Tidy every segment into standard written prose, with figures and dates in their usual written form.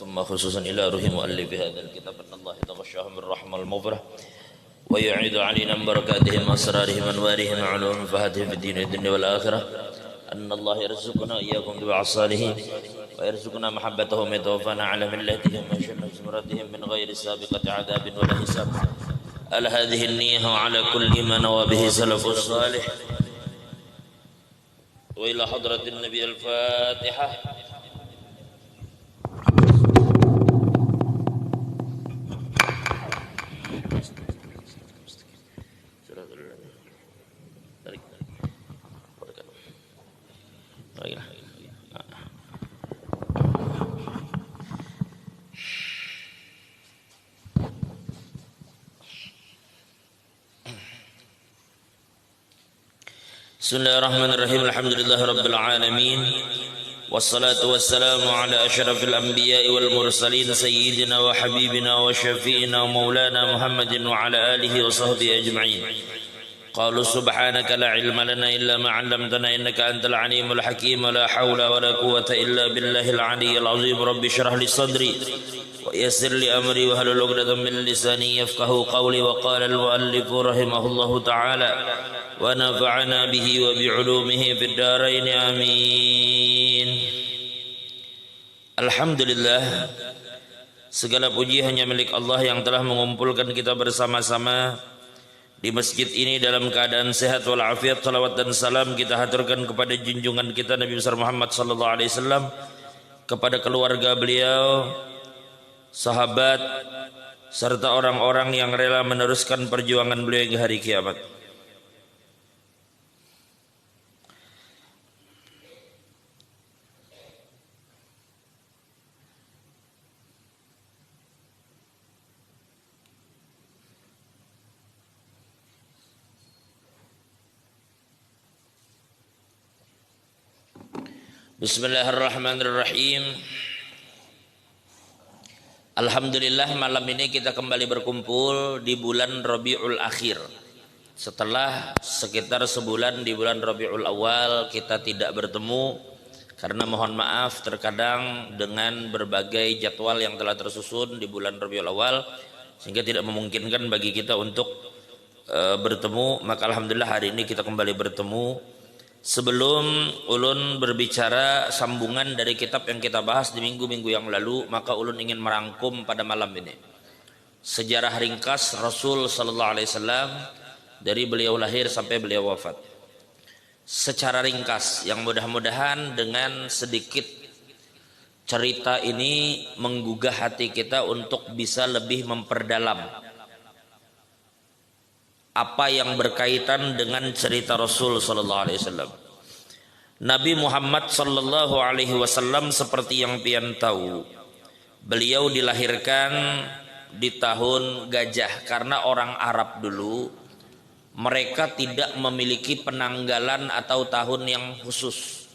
ثم خصوصا إلى روح مؤلف هذا الكتاب أن الله يتغشاهم بالرحمة والمغفرة ويعيد علينا من بركاتهم أسرارهم أنوارهم علوم فهدهم في الدين والدنيا والآخرة أن الله يرزقنا إياكم دعاء الصالحين ويرزقنا محبتهم يتوفانا على ملتهم ويشرنا زمرتهم من غير سابقة عذاب ولا حساب. على هذه النية وعلى كل ما نوى به سلف الصالح. وإلى حضرة النبي الفاتحة. Bismillahirrahmanirrahim. Alhamdulillahi rabbil alamin. Wassalatu wassalamu ala asyrafil anbiya'i wal mursalin sayyidina wa habibina wa syafi'ina wa maulana Muhammadin wa ala alihi wa sahbihi ajma'in. Qalu subhanaka la ilma lana illa ma 'allamtana innaka antal alimul hakim wa la hawla wa la quwwata illa billahil aliyyil azim. Rabbi shrah li sadri wa yassir li amri wa hlul 'uqdatam min lisani yafqahu qawli. Wa qala al muallif rahimahullahu ta'ala wa nafa'ana bihi wa bi'ulumihi fid dharain amin. Alhamdulillah, segala puji hanya milik Allah yang telah mengumpulkan kita bersama-sama di masjid ini dalam keadaan sehat walafiat. Salawat dan salam kita haturkan kepada junjungan kita Nabi besar Muhammad sallallahu alaihi wasallam, kepada keluarga beliau, sahabat, serta orang-orang yang rela meneruskan perjuangan beliau hingga hari kiamat. Bismillahirrahmanirrahim. Alhamdulillah, malam ini kita kembali berkumpul di bulan Rabiul Akhir. Setelah sekitar sebulan di bulan Rabiul Awal kita tidak bertemu karena mohon maaf terkadang dengan berbagai jadwal yang telah tersusun di bulan Rabiul Awal sehingga tidak memungkinkan bagi kita untuk bertemu. Maka alhamdulillah hari ini kita kembali bertemu. Sebelum ulun berbicara sambungan dari kitab yang kita bahas di minggu-minggu yang lalu, maka ulun ingin merangkum pada malam ini sejarah ringkas Rasul sallallahu alaihi wasallam dari beliau lahir sampai beliau wafat. Secara ringkas yang mudah-mudahan dengan sedikit cerita ini menggugah hati kita untuk bisa lebih memperdalam apa yang berkaitan dengan cerita Rasul sallallahu alaihi wasallam. Nabi Muhammad sallallahu alaihi wasallam seperti yang pian tahu, beliau dilahirkan di tahun gajah karena orang Arab dulu mereka tidak memiliki penanggalan atau tahun yang khusus.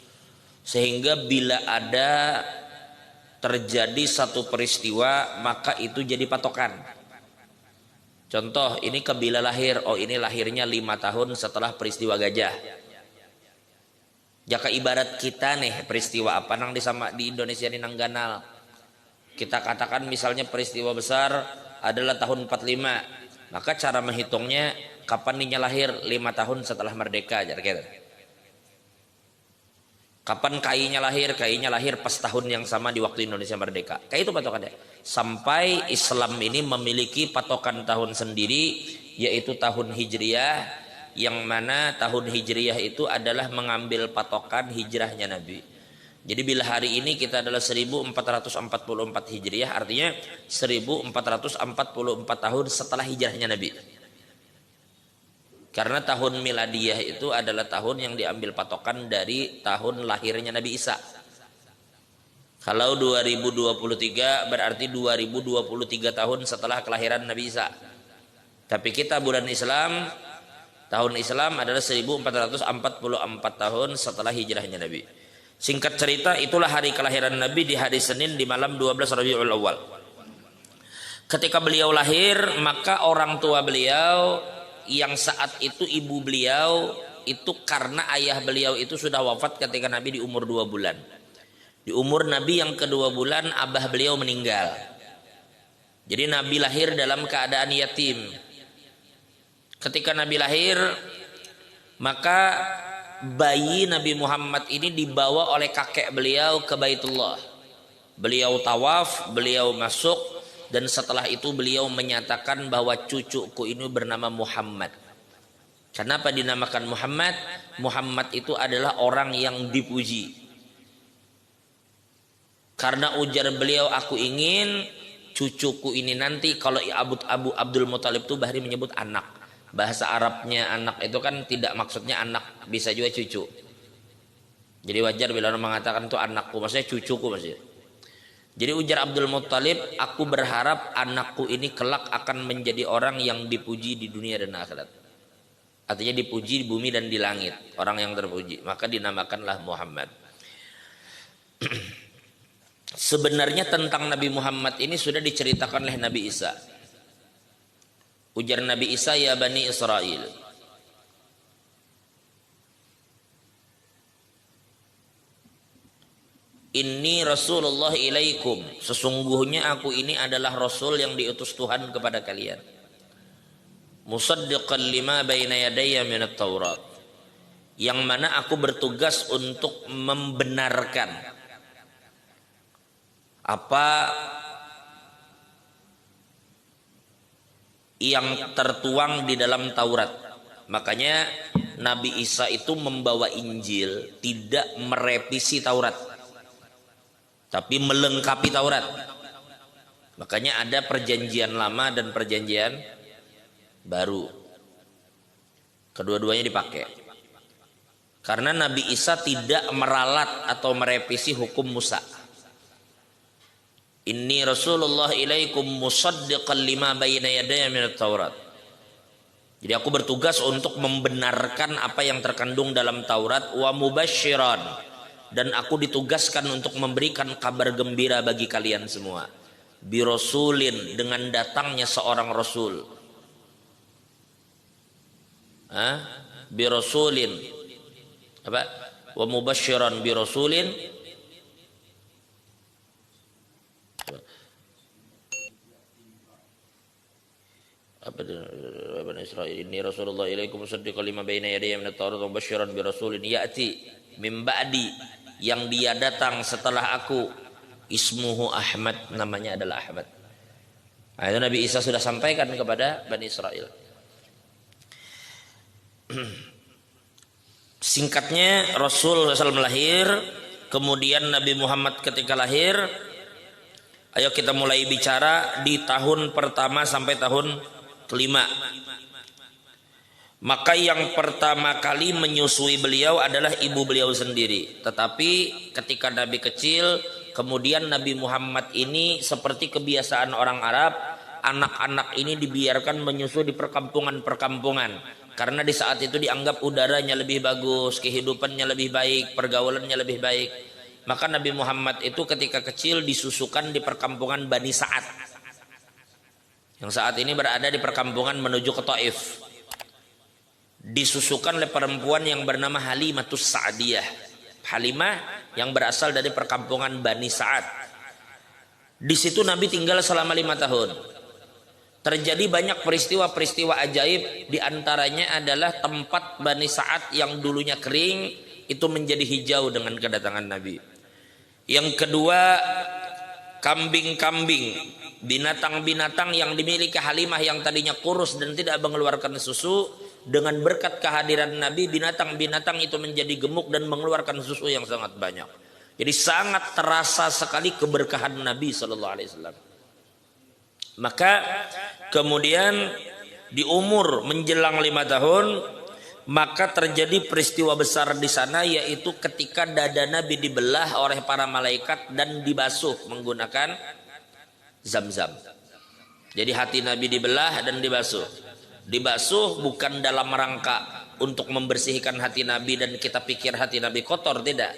Sehingga bila ada terjadi satu peristiwa maka itu jadi patokan. Contoh, ini kebila lahir, oh ini lahirnya 5 tahun setelah peristiwa gajah. Jaka ibarat kita nih peristiwa apa nang di Indonesia ini nang ganal. Kita katakan misalnya peristiwa besar adalah tahun 45. Maka cara menghitungnya kapan ninya lahir 5 tahun setelah merdeka, jadi gitu. Kapan KAI-nya lahir pas tahun yang sama di waktu Indonesia merdeka. Kayak itu patokannya. Sampai Islam ini memiliki patokan tahun sendiri, yaitu tahun Hijriyah, yang mana tahun Hijriyah itu adalah mengambil patokan hijrahnya Nabi. Jadi bila hari ini kita adalah 1444 Hijriyah, artinya 1444 tahun setelah hijrahnya Nabi. Karena tahun miladiyah itu adalah tahun yang diambil patokan dari tahun lahirnya Nabi Isa. Kalau 2023 berarti 2023 tahun setelah kelahiran Nabi Isa. Tapi kita bulan Islam, tahun Islam adalah 1444 tahun setelah hijrahnya Nabi. Singkat cerita, itulah hari kelahiran Nabi di hari Senin di malam 12 Rabiul Awal. Ketika beliau lahir, maka orang tua beliau yang saat itu ibu beliau itu karena ayah beliau itu sudah wafat ketika Nabi di umur 2 bulan. Di umur Nabi yang kedua bulan abah beliau meninggal. Jadi Nabi lahir dalam keadaan yatim. Ketika Nabi lahir, maka bayi Nabi Muhammad ini dibawa oleh kakek beliau ke Baitullah. Beliau tawaf, beliau masuk, dan setelah itu beliau menyatakan bahwa cucuku ini bernama Muhammad. Kenapa dinamakan Muhammad? Muhammad itu adalah orang yang dipuji. Karena ujar beliau, aku ingin cucuku ini nanti, kalau Abu Abdul Muthalib itu Bahri menyebut anak. Bahasa Arabnya anak itu kan tidak maksudnya anak, bisa juga cucu. Jadi wajar bila orang mengatakan itu anakku, maksudnya cucuku maksudnya. Jadi ujar Abdul Muthalib, aku berharap anakku ini kelak akan menjadi orang yang dipuji di dunia dan akhirat. Artinya dipuji di bumi dan di langit, orang yang terpuji. Maka dinamakanlah Muhammad. Sebenarnya tentang Nabi Muhammad ini sudah diceritakan oleh Nabi Isa. Ujar Nabi Isa, ya Bani Israel, inni Rasulullah ilaikum, sesungguhnya aku ini adalah Rasul yang diutus Tuhan kepada kalian. Musaddiqan lima baina yadayya minat Taurat, yang mana aku bertugas untuk membenarkan apa yang tertuang di dalam Taurat. Makanya Nabi Isa itu membawa Injil, tidak merevisi Taurat, tapi melengkapi Taurat. Makanya ada perjanjian lama dan perjanjian baru. Kedua-duanya dipakai. Karena Nabi Isa tidak meralat atau merevisi hukum Musa. Inni Rasulullah ilaikum musaddiqan lima bayna yadayya minat Taurat. Jadi aku bertugas untuk membenarkan apa yang terkandung dalam Taurat, wa mubasyiran, dan aku ditugaskan untuk memberikan kabar gembira bagi kalian semua. Bi rasulin, dengan datangnya seorang rasul. Bi rasulin apa? Wa mubasyiran bi rasulin Bani Israil, inni Rasulullah ilaikum musaddiqan lima baina yadayya minat Taurat wa mubasyiran bi rasulin ya'ti min ba'di, yang dia datang setelah aku, ismuhu Ahmad, namanya adalah Ahmad. Nah, itu Nabi Isa sudah sampaikan kepada Bani Israil. Singkatnya, Rasul SAW lahir, kemudian Nabi Muhammad ketika lahir, ayo kita mulai bicara di tahun pertama sampai tahun kelima. Maka yang pertama kali menyusui beliau adalah ibu beliau sendiri. Tetapi ketika Nabi kecil, kemudian Nabi Muhammad ini seperti kebiasaan orang Arab, anak-anak ini dibiarkan menyusui di perkampungan-perkampungan. Karena di saat itu dianggap udaranya lebih bagus, kehidupannya lebih baik, pergaulannya lebih baik. Maka Nabi Muhammad itu ketika kecil disusukan di perkampungan Bani Sa'ad, yang saat ini berada di perkampungan menuju ke Taif. Disusukan oleh perempuan yang bernama Halimatus Sa'diyah. Halimah yang berasal dari perkampungan Bani Sa'ad. Di situ Nabi tinggal selama 5 tahun. Terjadi banyak peristiwa-peristiwa ajaib, diantaranya adalah tempat Bani Sa'ad yang dulunya kering itu menjadi hijau dengan kedatangan Nabi. Yang kedua, kambing-kambing, binatang-binatang yang dimiliki Halimah yang tadinya kurus dan tidak mengeluarkan susu, dengan berkat kehadiran Nabi, binatang-binatang itu menjadi gemuk dan mengeluarkan susu yang sangat banyak. Jadi sangat terasa sekali keberkahan Nabi Sallallahu Alaihi Wasallam. Maka kemudian di umur menjelang 5 tahun, maka terjadi peristiwa besar di sana, yaitu ketika dada Nabi dibelah oleh para malaikat dan dibasuh menggunakan Zam-Zam. Jadi hati Nabi dibelah dan dibasuh. Dibasuh bukan dalam rangka untuk membersihkan hati Nabi dan kita pikir hati Nabi kotor, tidak.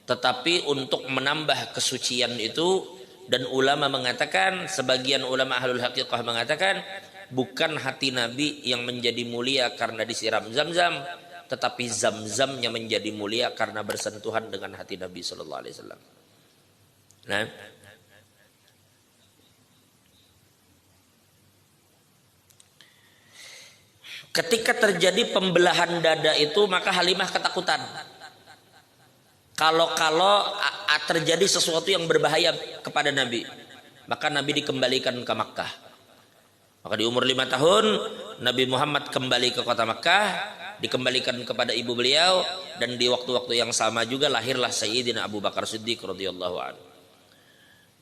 Tetapi untuk menambah kesucian itu. Dan ulama mengatakan, sebagian ulama ahlul haqiqah mengatakan, bukan hati Nabi yang menjadi mulia karena disiram Zam-Zam, tetapi zam-zamnya menjadi mulia karena bersentuhan dengan hati Nabi sallallahu alaihi wasallam. Nah, ketika terjadi pembelahan dada itu, maka Halimah ketakutan. Kalau terjadi sesuatu yang berbahaya kepada Nabi, maka Nabi dikembalikan ke Makkah. Maka di umur 5 tahun Nabi Muhammad kembali ke kota Makkah, dikembalikan kepada ibu beliau, dan di waktu-waktu yang sama juga lahirlah Sayyidina Abu Bakar Siddiq radhiyallahu anhu.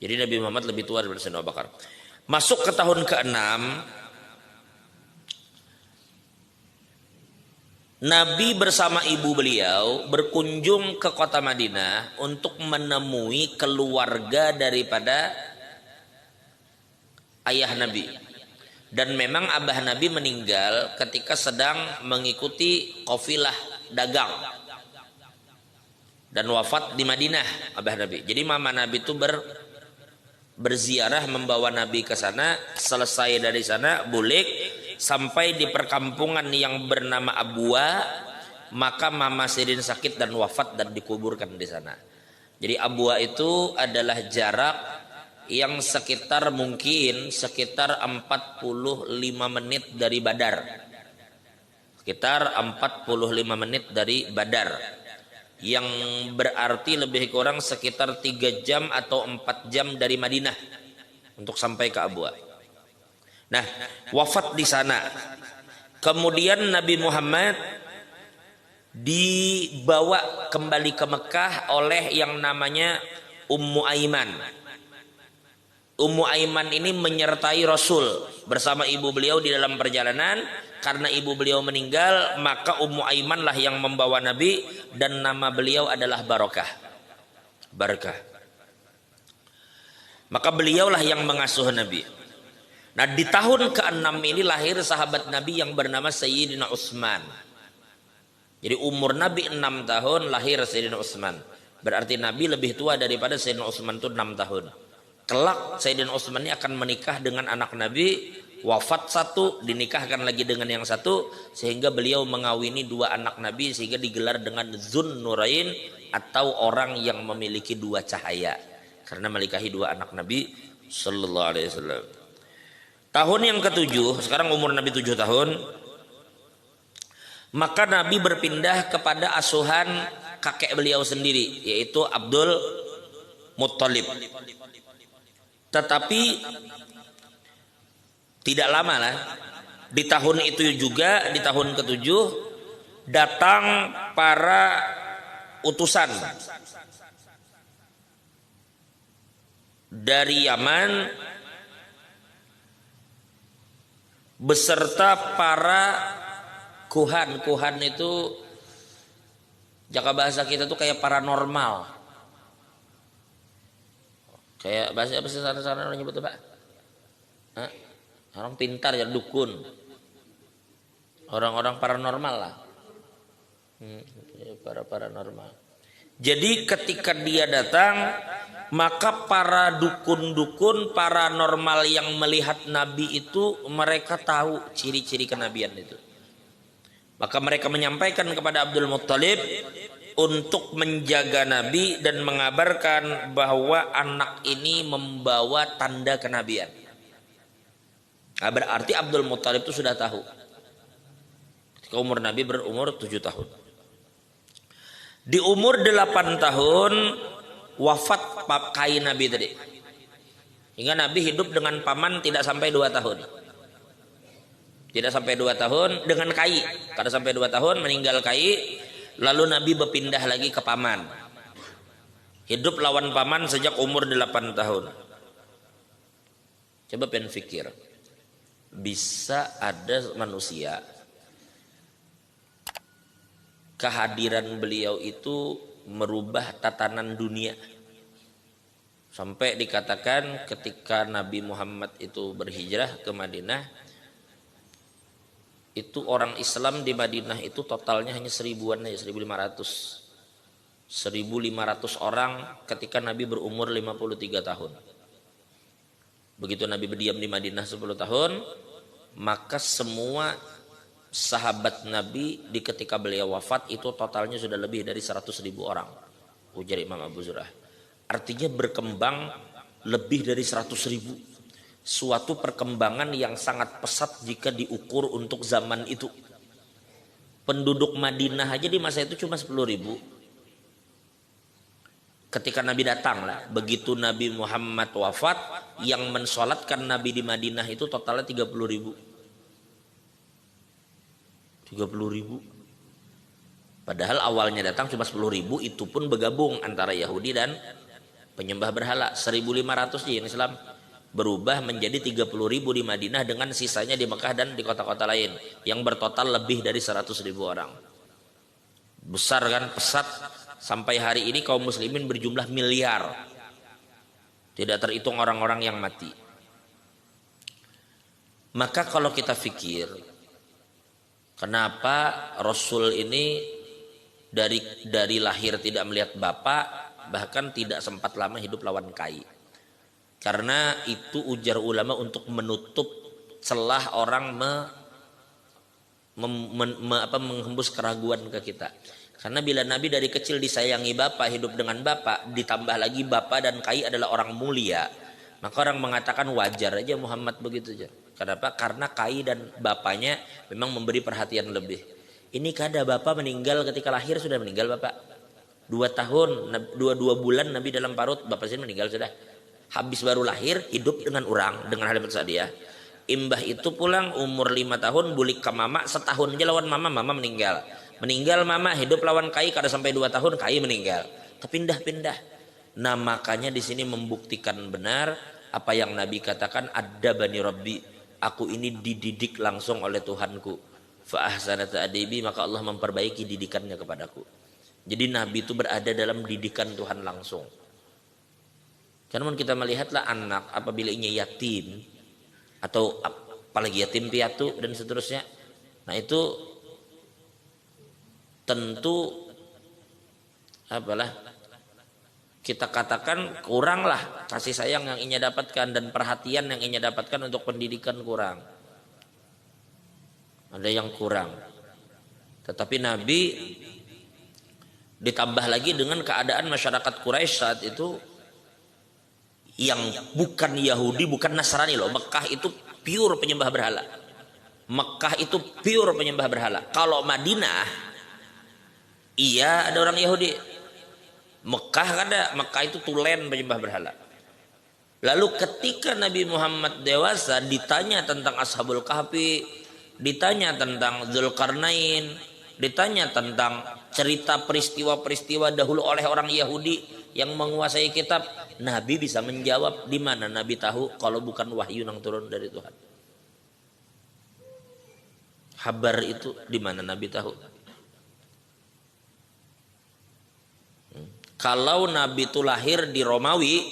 Jadi Nabi Muhammad lebih tua daripada Sayyidina Abu Bakar. Masuk ke tahun ke-6, Nabi bersama ibu beliau berkunjung ke kota Madinah untuk menemui keluarga daripada ayah Nabi. Dan memang abah Nabi meninggal ketika sedang mengikuti kafilah dagang. Dan wafat di Madinah abah Nabi. Jadi mama Nabi itu berziarah membawa Nabi ke sana, selesai dari sana bulik sampai di perkampungan yang bernama Abwa, maka mama Sirin sakit dan wafat dan dikuburkan di sana. Jadi Abwa itu adalah jarak yang sekitar 45 menit dari Badar. Sekitar 45 menit dari Badar. Yang berarti lebih kurang sekitar 3 jam atau 4 jam dari Madinah untuk sampai ke Abwa. Nah, wafat di sana. Kemudian Nabi Muhammad dibawa kembali ke Mekah oleh yang namanya Ummu Aiman. Ummu Aiman ini menyertai Rasul bersama ibu beliau di dalam perjalanan. Karena ibu beliau meninggal, maka Ummu Aiman lah yang membawa Nabi, dan nama beliau adalah Barakah. Maka beliaulah yang mengasuh Nabi. Nah, di tahun ke-6 ini lahir sahabat Nabi yang bernama Sayyidina Utsman. Jadi umur Nabi 6 tahun lahir Sayyidina Utsman. Berarti Nabi lebih tua daripada Sayyidina Utsman itu 6 tahun. Kelak Sayyidina Utsman ini akan menikah dengan anak Nabi, wafat satu, dinikahkan lagi dengan yang satu, sehingga beliau mengawini 2 anak Nabi, sehingga digelar dengan Dzun Nurain atau orang yang memiliki 2 cahaya, karena menikahi 2 anak Nabi sallallahu alaihi wasallam. Tahun yang ke-7, sekarang umur Nabi 7 tahun, maka Nabi berpindah kepada asuhan kakek beliau sendiri, yaitu Abdul Muttalib. Tetapi tidak lama lah, di tahun itu juga, di tahun ke-7 datang para utusan dari Yaman beserta para kuhan. Kuhan itu jaka bahasa kita tuh kayak paranormal. Kayak bahasa apa sih sana-sana orang nyebut Pak? Orang pintar ya, dukun. Orang-orang paranormal lah. Para paranormal. Jadi ketika dia datang, maka para dukun-dukun paranormal yang melihat Nabi itu, mereka tahu ciri-ciri kenabian itu. Maka mereka menyampaikan kepada Abdul Muttalib untuk menjaga Nabi dan mengabarkan bahwa anak ini membawa tanda kenabian. Nah, berarti Abdul Muttalib itu sudah tahu. Ketika umur Nabi berumur 7 tahun. Di umur 8 tahun wafat pakai Nabi tadi. Hingga Nabi hidup dengan paman tidak sampai 2 tahun. Tidak sampai 2 tahun dengan Kai. Karena sampai 2 tahun meninggal Kai, lalu Nabi berpindah lagi ke paman. Hidup lawan paman sejak umur 8 tahun. Coba pengen fikir. Bisa ada manusia kehadiran beliau itu merubah tatanan dunia, sampai dikatakan ketika Nabi Muhammad itu berhijrah ke Madinah, itu orang Islam di Madinah itu totalnya hanya 1000-an aja, 1500 orang ketika Nabi berumur 53 tahun. Begitu Nabi berdiam di Madinah 10 tahun, maka semua sahabat Nabi di ketika beliau wafat itu totalnya sudah lebih dari 100.000 orang, ujar Imam Abu Zur'ah. Artinya berkembang lebih dari 100.000. Suatu perkembangan yang sangat pesat jika diukur untuk zaman itu. Penduduk Madinah aja di masa itu cuma 10.000. Ketika Nabi datang lah, begitu Nabi Muhammad wafat, yang mensolatkan Nabi di Madinah itu totalnya 30.000. 30.000. Padahal awalnya datang cuma 10.000, itu pun bergabung antara Yahudi dan penyembah berhala. 1.500 yang Islam, berubah menjadi 30.000 di Madinah dengan sisanya di Mekah dan di kota-kota lain, yang bertotal lebih dari 100.000 orang. Besar kan, pesat. Sampai hari ini kaum muslimin berjumlah miliar. Tidak terhitung orang-orang yang mati. Maka kalau kita fikir, kenapa Rasul ini dari lahir tidak melihat bapak, bahkan tidak sempat lama hidup lawan Kai? Karena itu ujar ulama untuk menutup celah orang menghembus keraguan ke kita. Karena bila Nabi dari kecil disayangi bapak, hidup dengan bapak, ditambah lagi bapak dan Kai adalah orang mulia, maka orang mengatakan wajar aja Muhammad begitu aja. Kenapa? Karena Kai dan bapaknya memang memberi perhatian lebih. Ini kada bapak meninggal ketika lahir, sudah meninggal bapak. 2 tahun, 2 bulan Nabi dalam parut, bapak saya meninggal sudah. Habis baru lahir, hidup dengan orang, dengan Halimah Sa'diyah. Imbah itu pulang umur 5 tahun, bulik ke mama, setahun aja lawan mama meninggal. Meninggal mama, hidup lawan Kai, kada sampai 2 tahun Kai meninggal. Pindah-pindah. Nah makanya di sini membuktikan benar apa yang Nabi katakan, ada bani Rabbi, aku ini dididik langsung oleh Tuhanku. Fa ahsana ta'dibi, maka Allah memperbaiki didikannya kepadaku. Jadi Nabi itu berada dalam didikan Tuhan langsung. Karena kita melihatlah anak apabila ia yatim, atau apalagi yatim piatu dan seterusnya, nah itu tentu kita katakan kuranglah kasih sayang yang ia dapatkan dan perhatian yang ia dapatkan untuk pendidikan kurang. Ada yang kurang. Tetapi Nabi ditambah lagi dengan keadaan masyarakat Quraisy saat itu yang bukan Yahudi, bukan Nasrani loh. Mekah itu pure penyembah berhala. Mekah itu pure penyembah berhala. Kalau Madinah, iya ada orang Yahudi. Mekah ada, Mekah itu tulen penyembah berhala. Lalu ketika Nabi Muhammad dewasa, ditanya tentang Ashabul Kahfi, ditanya tentang Dzulqarnain, ditanya tentang cerita peristiwa-peristiwa dahulu oleh orang Yahudi yang menguasai kitab, Nabi bisa menjawab. Di mana Nabi tahu kalau bukan wahyu yang turun dari Tuhan? Kabar itu di mana Nabi tahu? Kalau Nabi itu lahir di Romawi,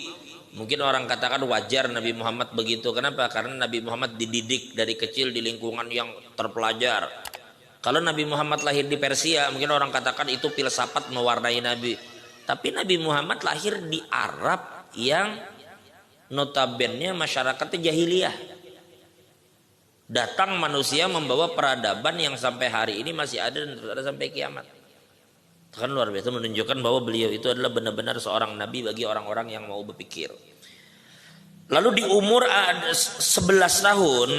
mungkin orang katakan wajar Nabi Muhammad begitu. Kenapa? Karena Nabi Muhammad dididik dari kecil di lingkungan yang terpelajar. Kalau Nabi Muhammad lahir di Persia, mungkin orang katakan itu filsafat mewarnai Nabi. Tapi Nabi Muhammad lahir di Arab yang notabene masyarakatnya jahiliyah. Datang manusia membawa peradaban yang sampai hari ini masih ada dan terus ada sampai kiamat. Kan luar biasa, menunjukkan bahwa beliau itu adalah benar-benar seorang nabi bagi orang-orang yang mau berpikir. Lalu di umur 11 tahun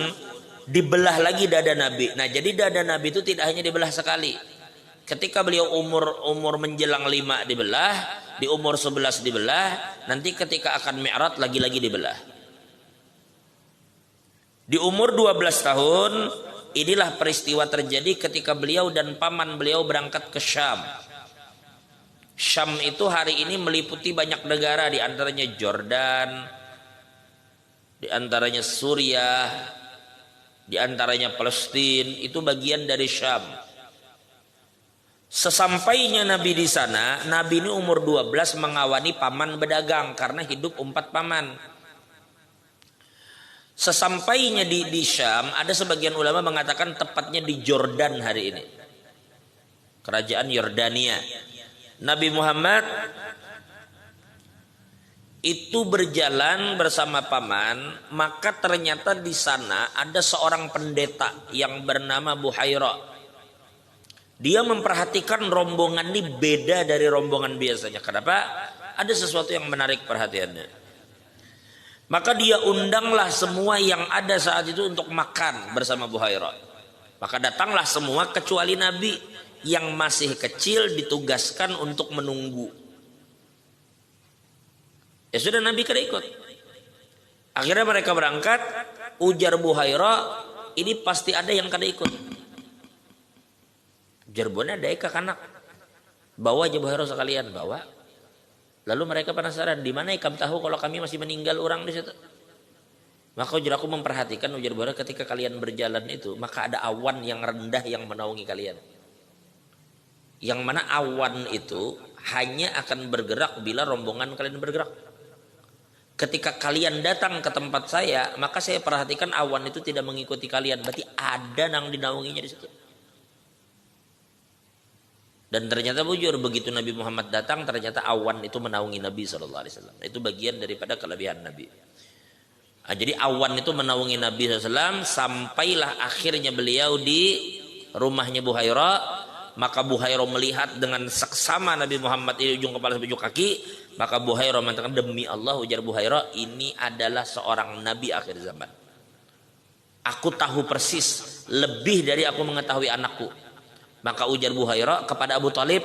dibelah lagi dada Nabi. Nah, jadi dada Nabi itu tidak hanya dibelah sekali. Ketika beliau umur menjelang 5 dibelah, di umur 11 dibelah, nanti ketika akan Mi'raj lagi-lagi dibelah. Di umur 12 tahun inilah peristiwa terjadi ketika beliau dan paman beliau berangkat ke Syam. Syam itu hari ini meliputi banyak negara, di antaranya Jordan, di antaranya Suriah, di antaranya Palestina, itu bagian dari Syam. Sesampainya Nabi di sana, Nabi ini umur 12 mengawani paman berdagang karena hidup 4 paman. Sesampainya di Syam, ada sebagian ulama mengatakan tepatnya di Jordan hari ini, kerajaan Yordania. Nabi Muhammad itu berjalan bersama paman, maka ternyata di sana ada seorang pendeta yang bernama Buhairah. Dia memperhatikan rombongan ini beda dari rombongan biasanya. Kenapa? Ada sesuatu yang menarik perhatiannya. Maka dia undanglah semua yang ada saat itu untuk makan bersama Buhairah. Maka datanglah semua kecuali Nabi yang masih kecil ditugaskan untuk menunggu. Ya sudah, Nabi kada ikut. Akhirnya mereka berangkat. Ujar Buhairah, ini pasti ada yang kada ikut. Ujar Buhairah, ada kanak. Bawa aja Buhairah sekalian, bawa. Lalu mereka penasaran, di mana ikam tahu kalau kami masih meninggal orang di situ? Maka ujar aku memperhatikan, ujar Buhairah, ketika kalian berjalan itu, maka ada awan yang rendah yang menaungi kalian. Yang mana awan itu hanya akan bergerak bila rombongan kalian bergerak. Ketika kalian datang ke tempat saya, maka saya perhatikan awan itu tidak mengikuti kalian. Berarti ada yang dinaunginya di situ. Dan ternyata bujur, begitu Nabi Muhammad datang, ternyata awan itu menaungi Nabi SAW. Itu bagian daripada kelebihan Nabi. Nah, jadi awan itu menaungi Nabi SAW sampailah akhirnya beliau di rumahnya Buhairah. Maka Buhairah melihat dengan seksama Nabi Muhammad ini ujung kepala sampai ujung kaki. Maka Buhairah mengatakan, demi Allah, ujar Buhairah, ini adalah seorang Nabi akhir zaman. Aku tahu persis, lebih dari aku mengetahui anakku. Maka ujar Buhairah kepada Abu Talib,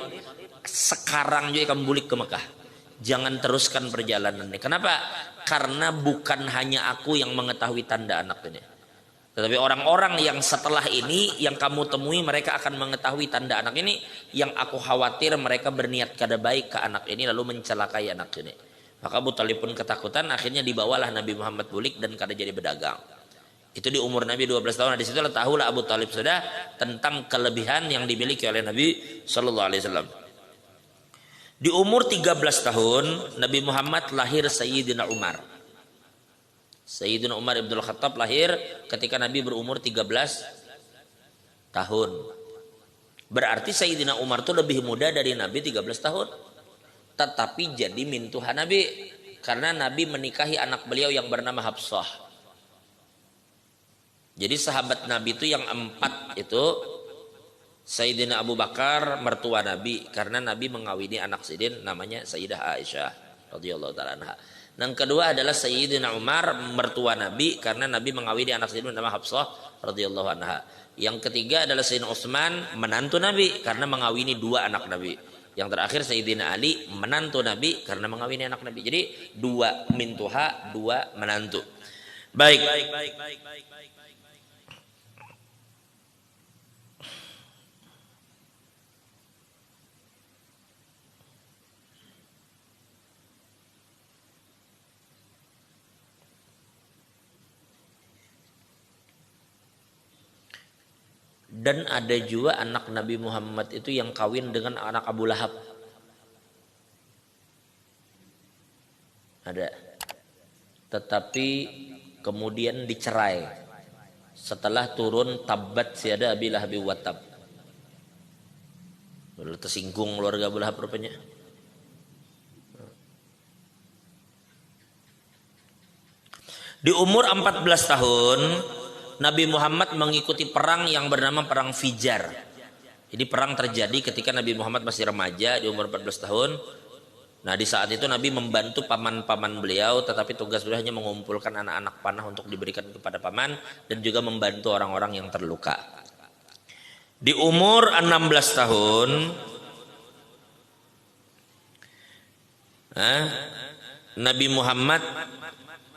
sekarang juga kamu balik ke Mekah. Jangan teruskan perjalanan ini. Kenapa? Karena bukan hanya aku yang mengetahui tanda anak ini. Tetapi orang-orang yang setelah ini yang kamu temui, mereka akan mengetahui tanda anak ini. Yang aku khawatir mereka berniat kada baik ke anak ini lalu mencelakai anak ini. Maka Abu Talib pun ketakutan, akhirnya dibawalah Nabi Muhammad bulik dan kada jadi berdagang. Itu di umur Nabi 12 tahun. Di situ tahulah Abu Talib sudah tentang kelebihan yang dimiliki oleh Nabi Sallallahu Alaihi Wasallam. Di umur 13 tahun Nabi Muhammad lahir Sayyidina Umar. Sayyidina Umar Ibn Khattab lahir ketika Nabi berumur 13 tahun. Berarti Sayyidina Umar itu lebih muda dari Nabi 13 tahun. Tetapi jadi mintuha Nabi. Karena Nabi menikahi anak beliau yang bernama Hafsah. Jadi sahabat Nabi itu yang 4 itu Sayyidina Abu Bakar mertua Nabi. Karena Nabi mengawini anak Sayyidin namanya Sayyidah Aisyah radhiyallahu ta'ala anha. Yang kedua adalah Sayyidina Umar mertua Nabi karena Nabi mengawini anak Sayyidina nama Hafsah radhiyallahu anha. Yang ketiga adalah Sayyidina Utsman menantu Nabi karena mengawini 2 anak Nabi. Yang terakhir Sayyidina Ali menantu Nabi karena mengawini anak Nabi. Jadi 2 mintuha, 2 menantu. Baik. Dan ada juga anak Nabi Muhammad itu yang kawin dengan anak Abu Lahab. Ada. Tetapi kemudian dicerai setelah turun tabbat siada Abi Lahab wa tab. Lalu tersinggung keluarga Abu Lahab rupanya. Di umur 14 tahun Nabi Muhammad mengikuti perang yang bernama Perang Fijar. Jadi perang terjadi ketika Nabi Muhammad masih remaja di umur 14 tahun. Nah di saat itu Nabi membantu paman-paman beliau, tetapi tugas beliau hanya mengumpulkan anak-anak panah untuk diberikan kepada paman dan juga membantu orang-orang yang terluka. Di umur 16 tahun Nabi Muhammad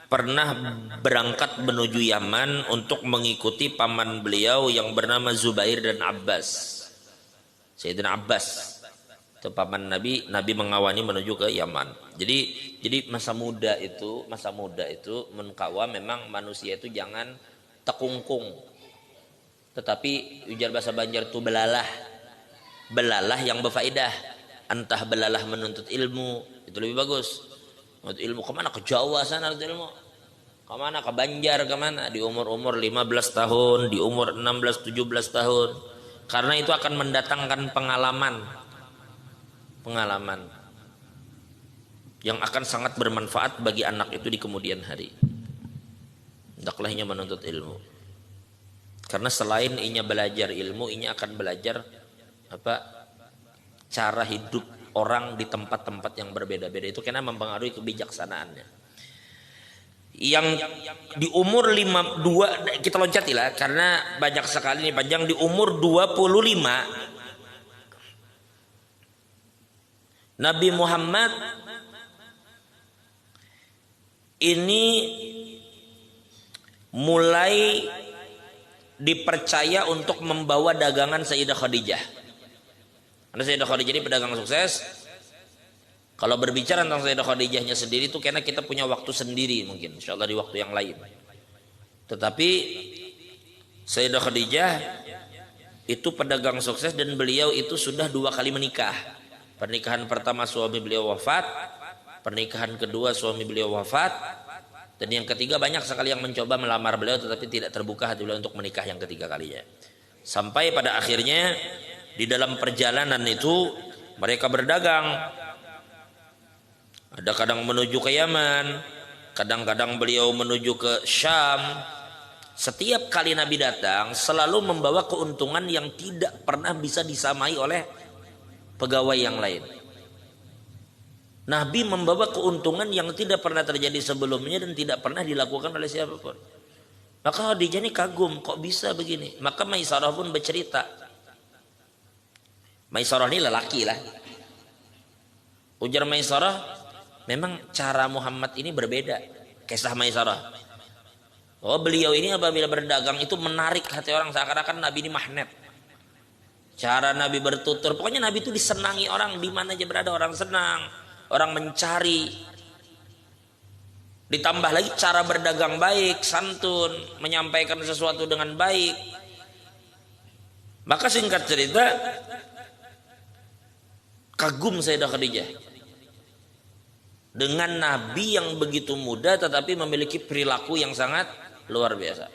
pernah berangkat menuju Yaman untuk mengikuti paman beliau yang bernama Zubair dan Abbas. Sayyidina Abbas itu paman Nabi, Nabi mengawani menuju ke Yaman. Jadi masa muda itu menkawa memang manusia itu jangan tekungkung. Tetapi ujar bahasa Banjar itu belalah yang berfaedah. Entah belalah menuntut ilmu, itu lebih bagus. Menuntut ilmu kemana? Ke Jawa sana menuntut ilmu. Kemana? Ke Banjar kemana? Di umur-umur 15 tahun, di umur 16-17 tahun. Karena itu akan mendatangkan pengalaman. yang akan sangat bermanfaat bagi anak itu di kemudian hari. Hendaklah inya menuntut ilmu. Karena selain inya belajar ilmu, inya akan belajar cara hidup orang di tempat-tempat yang berbeda-beda. Itu karena mempengaruhi kebijaksanaannya. Yang di umur 52, kita loncatilah karena banyak sekali ini panjang. Di umur 25 Nabi Muhammad ini mulai dipercaya untuk membawa dagangan Sayyidah Khadijah. Karena Sayyidah Khadijah ini pedagang sukses. Kalau berbicara tentang Sayyidah Khadijahnya sendiri itu karena kita punya waktu sendiri mungkin, insyaallah di waktu yang lain. Tetapi Sayyidah Khadijah itu pedagang sukses dan beliau itu sudah 2 kali menikah. Pernikahan pertama suami beliau wafat, pernikahan kedua suami beliau wafat, dan yang ketiga banyak sekali yang mencoba melamar beliau tetapi tidak terbuka hati beliau untuk menikah yang ketiga kalinya. Sampai pada akhirnya di dalam perjalanan itu mereka berdagang. Ada kadang menuju ke Yaman, kadang-kadang beliau menuju ke Syam. Setiap kali Nabi datang selalu membawa keuntungan yang tidak pernah bisa disamai oleh pegawai yang lain. Nabi membawa keuntungan yang tidak pernah terjadi sebelumnya dan tidak pernah dilakukan oleh siapapun. Maka Khadijah ini kagum, kok bisa begini? Maka Maisarah pun bercerita. Maisarah ini lelaki lah. Ujar Maisarah, memang cara Muhammad ini berbeda. Kisah Maisarah. Oh, beliau ini apabila berdagang itu menarik hati orang, seakan-akan Nabi ini magnet. Cara Nabi bertutur, pokoknya Nabi itu disenangi orang, di mana aja berada orang senang, orang mencari. Ditambah lagi cara berdagang baik, santun, menyampaikan sesuatu dengan baik. Maka singkat cerita, kagum Sayyidah Khadijah dengan Nabi yang begitu muda tetapi memiliki perilaku yang sangat luar biasa.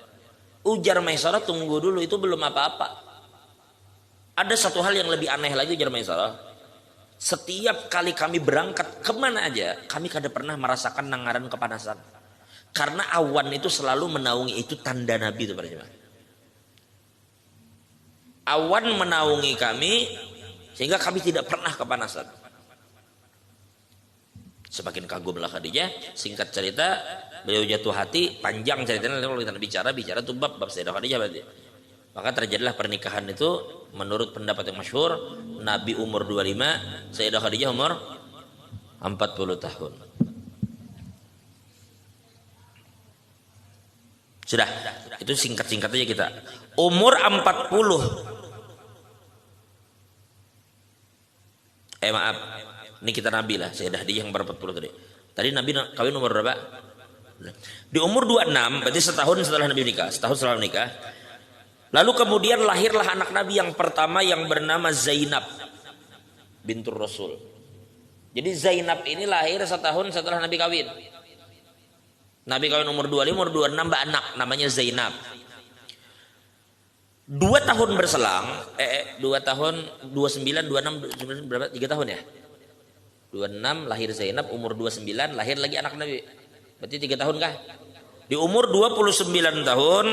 Ujar Maisarah, tunggu dulu, itu belum apa-apa. Ada satu hal yang lebih aneh lagi, ujar Maisarah. Setiap kali kami berangkat kemana aja, kami kada pernah merasakan nangaran kepanasan. Karena awan itu selalu menaungi, itu tanda Nabi itu pada jemaah. Awan menaungi kami sehingga kami tidak pernah kepanasan. Semakin kagumlah Khadijah. Singkat cerita, beliau jatuh hati. Panjang ceritanya kalau kita bicara tuh bab Sayyidah Khadijah berarti. Maka terjadilah pernikahan itu menurut pendapat yang masyhur. Nabi umur 25, Sayyidah Khadijah umur 40 tahun. Sudah, itu singkat-singkat aja kita. Umur 40. Maaf. Ini kita Nabi lah, Sayyidah Khadijah yang berapa 40 tadi. Tadi Nabi kawin umur berapa? Di umur 26, berarti setahun setelah Nabi nikah, setahun setelah nikah. Lalu kemudian lahirlah anak Nabi yang pertama yang bernama Zainab bintur Rasul. Jadi Zainab ini lahir setahun setelah Nabi kawin. Nabi kawin umur 25, umur 26 mbak anak namanya Zainab. 2 tahun berselang, 2 tahun, 29, 26, berapa? 3 tahun ya? 26 lahir Zainab, umur 29 lahir lagi anak Nabi. Berarti 3 tahun kah? Di umur 29 tahun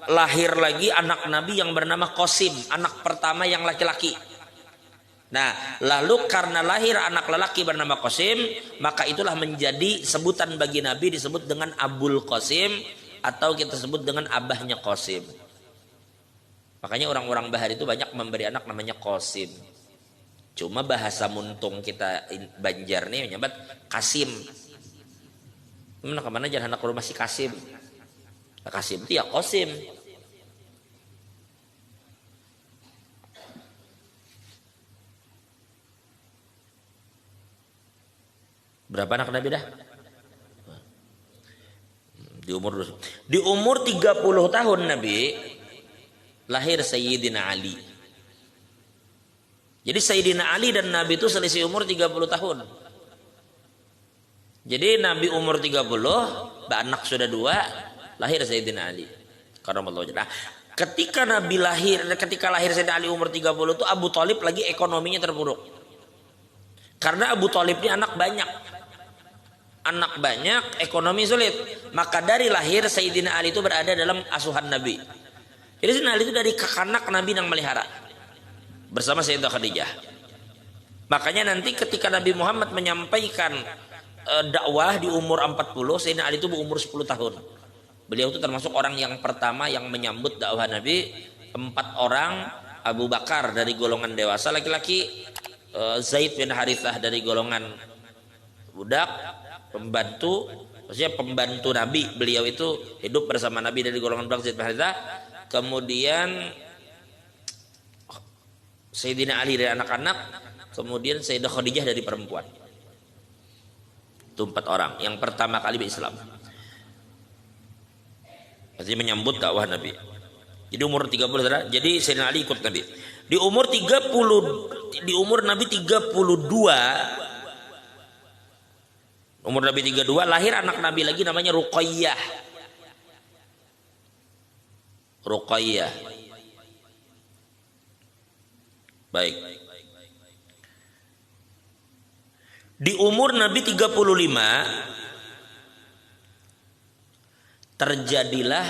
lahir lagi anak Nabi yang bernama Qasim, anak pertama yang laki-laki. Nah, lalu karena lahir anak lelaki bernama Qasim, maka itulah menjadi sebutan bagi Nabi, disebut dengan Abul Qasim atau kita sebut dengan abahnya Qasim. Makanya orang-orang Bahar itu banyak memberi anak namanya Qasim. Cuma bahasa muntung kita Banjar nih menyebut Kasim. Mana kemana jalan anak rumah si Kasim? Kasim itu ya Qasim. Berapa anak Nabi dah? Di umur 30 tahun Nabi lahir Sayyidina Ali. Jadi Sayyidina Ali dan Nabi itu selisih umur 30 tahun. Jadi Nabi umur 30, anak sudah 2, lahir Sayyidina Ali. Karamallahu wajhah. Ketika Nabi lahir, ketika lahir Sayyidina Ali umur 30 itu Abu Thalib lagi ekonominya terpuruk. Karena Abu Thalib ini anak banyak, ekonomi sulit. Maka dari lahir Sayyidina Ali itu berada dalam asuhan Nabi. Jadi Sayyidina Ali itu dari kekanak Nabi yang melihara bersama Sayyidah Khadijah. Makanya nanti ketika Nabi Muhammad menyampaikan dakwah di umur 40, Sayyidina Ali itu berumur 10 tahun. Beliau itu termasuk orang yang pertama yang menyambut dakwah Nabi. 4 orang, Abu Bakar dari golongan dewasa laki-laki, Zaid bin Harithah dari golongan budak, pembantu, maksudnya pembantu Nabi. Beliau itu hidup bersama Nabi dari golongan budak, Zaid bin Harithah. Kemudian Sayyidina Ali dari anak-anak, kemudian Sayyidah Khadijah dari perempuan. Itu 4 orang yang pertama kali berislam. Jadi menyambut dakwah Nabi. Jadi umur 30 saudara. Jadi Sayyidina Ali ikut Nabi. Di umur Nabi 32, umur Nabi 32 lahir anak Nabi lagi namanya Ruqayyah. Baik. Di umur Nabi 35 terjadilah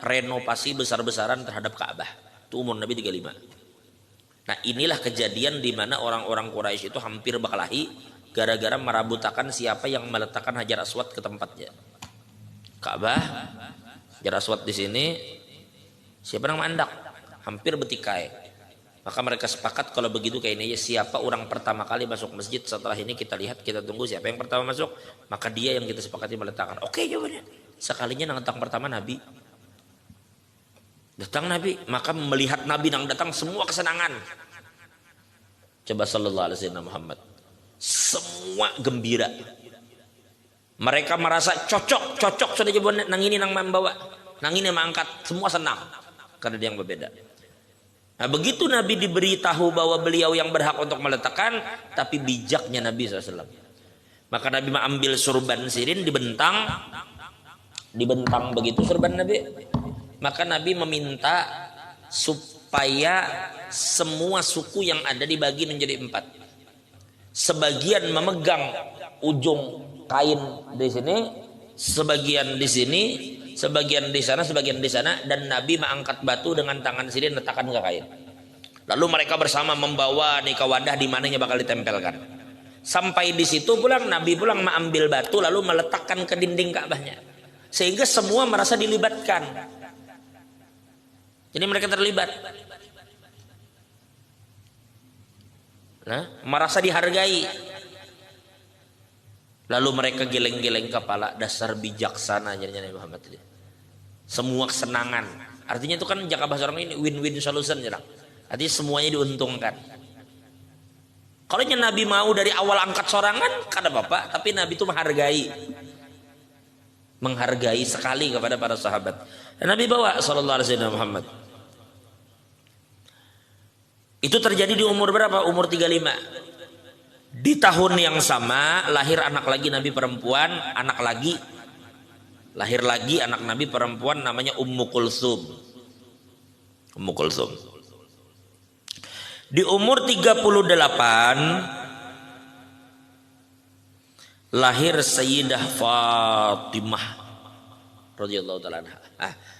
renovasi besar-besaran terhadap Ka'bah. Itu umur Nabi 35. Nah, inilah kejadian di mana orang-orang Quraisy itu hampir berkelahi gara-gara merabutakan siapa yang meletakkan Hajar Aswad ke tempatnya. Ka'bah, Hajar Aswad di sini, siapa yang mandak? Hampir bertikai. Maka mereka sepakat kalau begitu kayak ini, siapa orang pertama kali masuk masjid setelah ini kita lihat, kita tunggu siapa yang pertama masuk, maka dia yang kita sepakati meletakkan. Oke, jawabannya. Sekalinya yang datang pertama Nabi. Datang Nabi, maka melihat Nabi yang datang semua kesenangan. Coba sallallahu alaihi wasallam Muhammad. Semua gembira. Mereka merasa cocok sudah coba nang ini nang membawa, nang ini mengangkat, semua senang karena dia yang berbeda. Nah, begitu Nabi diberitahu bahwa beliau yang berhak untuk meletakkan, tapi bijaknya Nabi SAW. Maka Nabi mengambil surban sirin, dibentang begitu surban Nabi. Maka Nabi meminta supaya semua suku yang ada dibagi menjadi 4. Sebagian memegang ujung kain di sini, sebagian di sini, sebagian di sana, dan Nabi mengangkat batu dengan tangan sirin letakkan ke kain. Lalu mereka bersama membawa nih ke wadah di mananya bakal ditempelkan. Sampai di situ pulang Nabi mengambil batu lalu meletakkan ke dinding Ka'bahnya. Sehingga semua merasa dilibatkan. Jadi mereka terlibat. Nah, merasa dihargai. Lalu mereka geleng-geleng kepala, dasar bijaksana jadinya Nabi Muhammad itu. Semua kesenangan. Artinya itu kan jangka bahasa orang ini win-win solution jarang. Artinya semuanya diuntungkan. Kalau Nabi mau dari awal angkat sorangan, kada apa-apa, tapi Nabi itu menghargai sekali kepada para sahabat. Dan Nabi bawa sallallahu alaihi wasallam Muhammad. Itu terjadi di umur berapa? Umur 35. Di tahun yang sama lahir anak lagi Nabi perempuan, lahir lagi anak Nabi perempuan namanya Ummu Kulsum. Di umur 38 lahir Sayyidah Fatimah radhiyallahu taala anha.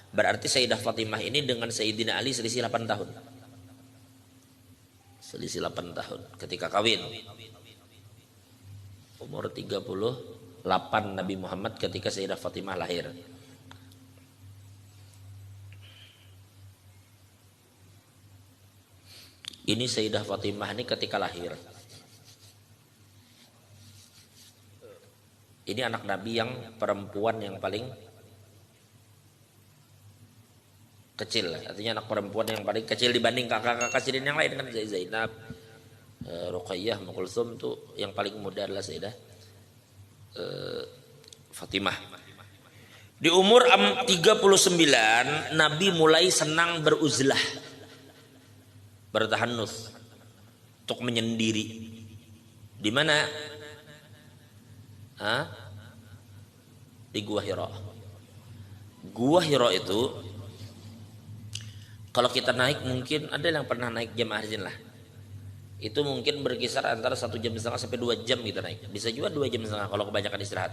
Berarti Sayyidah Fatimah ini dengan Sayyidina Ali selisih 8 tahun. Selisih 8 tahun ketika kawin. Umur 38 Nabi Muhammad ketika Sayyidah Fatimah lahir. Ini Sayyidah Fatimah ini ketika lahir. Ini anak Nabi yang perempuan yang paling kecil. Artinya anak perempuan yang paling kecil dibanding kakak-kakak kecil yang lain kan Zainab, Ruqayyah, Ummu Kulsum itu yang paling muda adalah Sayyidah Fatimah. Di umur 39 Nabi mulai senang beruzlah, bertahanus, untuk menyendiri. Di mana? Di Gua Hira. Gua Hira itu kalau kita naik, mungkin ada yang pernah naik jamaah haji lah. itu mungkin berkisar antara 1,5 jam sampai 2 jam gitu naik. Bisa juga 2,5 jam kalau kebanyakan istirahat.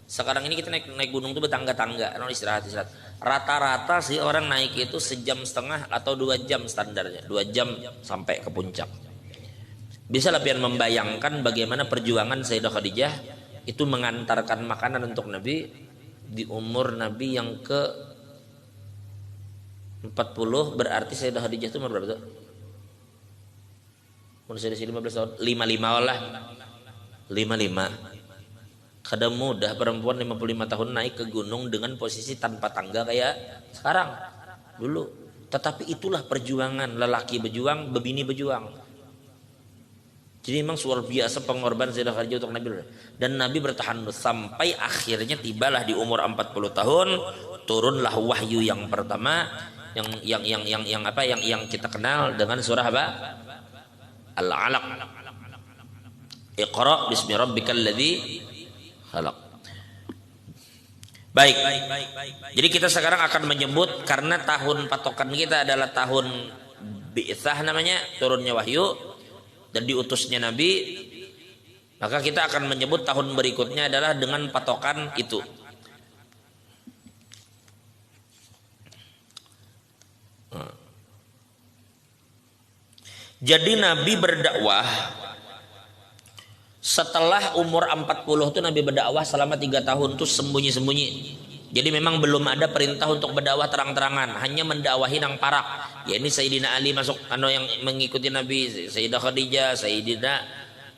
Sekarang ini kita naik gunung tuh bertangga-tangga, non istirahat. Rata-rata sih orang naik itu 1,5 jam atau 2 jam standarnya, 2 jam sampai ke puncak. Bisa lebih membayangkan bagaimana perjuangan Sayyidah Khadijah itu mengantarkan makanan untuk Nabi di umur Nabi yang ke 40. Berarti Sayyidah Khadijah itu umur berapa tuh? Umur saya 15 tahun, 55 lah. 55. Kadang mudah perempuan 55 tahun naik ke gunung dengan posisi tanpa tangga kayak sekarang dulu. Tetapi itulah perjuangan, lelaki berjuang, bebini berjuang. Jadi memang luar biasa pengorbanan Sayyidah Khadijah untuk Nabi. Dan Nabi bertahan sampai akhirnya tibalah di umur 40 tahun turunlah wahyu yang pertama yang kita kenal dengan surah apa? Al-Alaq. Iqra bismi rabbikal ladzi khalaq. Baik. Jadi kita sekarang akan menyebut karena tahun patokan kita adalah tahun bi'tsah namanya, turunnya wahyu dan diutusnya Nabi, maka kita akan menyebut tahun berikutnya adalah dengan patokan itu. Jadi Nabi berdakwah setelah umur 40 itu Nabi berdakwah selama 3 tahun tuh sembunyi-sembunyi. Jadi memang belum ada perintah untuk berdakwah terang-terangan, hanya mendakwahi nang parak. Ya ini Sayyidina Ali masuk yang mengikuti Nabi, Sayyidah Khadijah, Sayyidina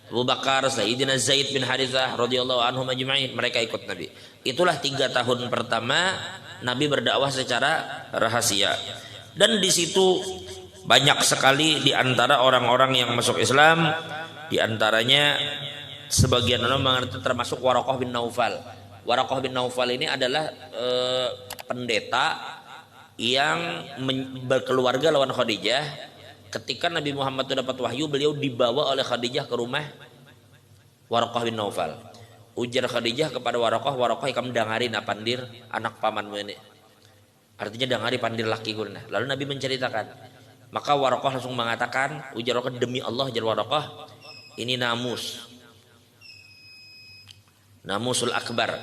Abu Bakar, Sayyidina Zaid bin Harithah radhiyallahu anhum ajma'in, mereka ikut Nabi. Itulah 3 tahun pertama Nabi berdakwah secara rahasia. Dan di situ banyak sekali di antara orang-orang yang masuk Islam, di antaranya sebagian orang mengerti termasuk Waraqah bin Naufal. Waraqah bin Naufal ini adalah pendeta yang berkeluarga lawan Khadijah. Ketika Nabi Muhammad itu dapat wahyu, beliau dibawa oleh Khadijah ke rumah Waraqah bin Naufal. Ujar Khadijah kepada Waraqah, Waraqah ikam dangarin pandir anak pamanmu ini. Artinya dangari pandir laki guna. Lalu Nabi menceritakan. Maka Waraqah langsung mengatakan, ujar Waraqah, demi Allah, ujar Waraqah, ini namusul akbar.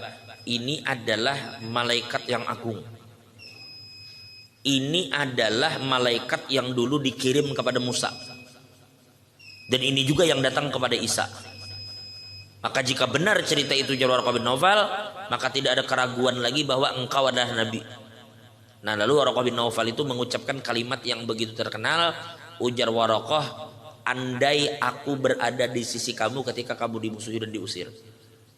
Ini adalah malaikat yang agung. Ini adalah malaikat yang dulu dikirim kepada Musa. Dan ini juga yang datang kepada Isa. Maka jika benar cerita itu ujar Waraqah bin Naufal, maka tidak ada keraguan lagi bahwa engkau adalah Nabi. Nah lalu Waraqah bin Naufal itu mengucapkan kalimat yang begitu terkenal. Ujar Waraqah, andai aku berada di sisi kamu ketika kamu dimusuhi dan diusir.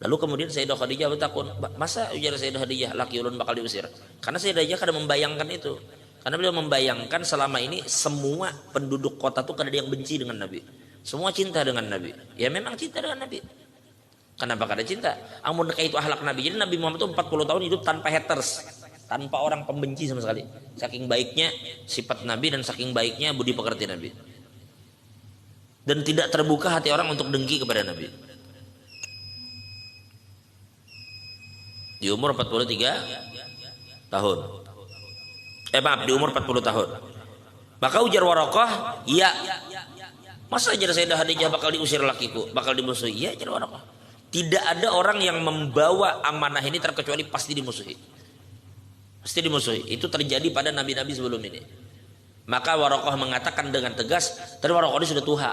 Lalu kemudian Sayyidah Khadijah bertakun, masa ujar Sayyidah Khadijah laki ulun bakal diusir? Karena Sayyidah Khadijah kadang membayangkan itu. Karena beliau membayangkan selama ini semua penduduk kota itu kadang yang benci dengan Nabi. Semua cinta dengan Nabi. Ya memang cinta dengan Nabi. Kenapa kada cinta? Amun kayak itu akhlak Nabi. Jadi Nabi Muhammad itu 40 tahun hidup tanpa haters, tanpa orang pembenci sama sekali. Saking baiknya sifat Nabi dan saking baiknya budi pekerti Nabi. Dan tidak terbuka hati orang untuk dengki kepada Nabi. Di umur 43 tahun. Di umur 40 tahun. Maka ujar Waraqah, iya. Masa aja Sayyidah Khadijah bakal diusir lakiku, bakal dimusuhi? Iya, ujar Waraqah. Tidak ada orang yang membawa amanah ini terkecuali pasti dimusuhi. Pasti dimusuhi. Itu terjadi pada nabi-nabi sebelum ini. Maka Waraqah mengatakan dengan tegas, tadi Waraqah ini sudah tua.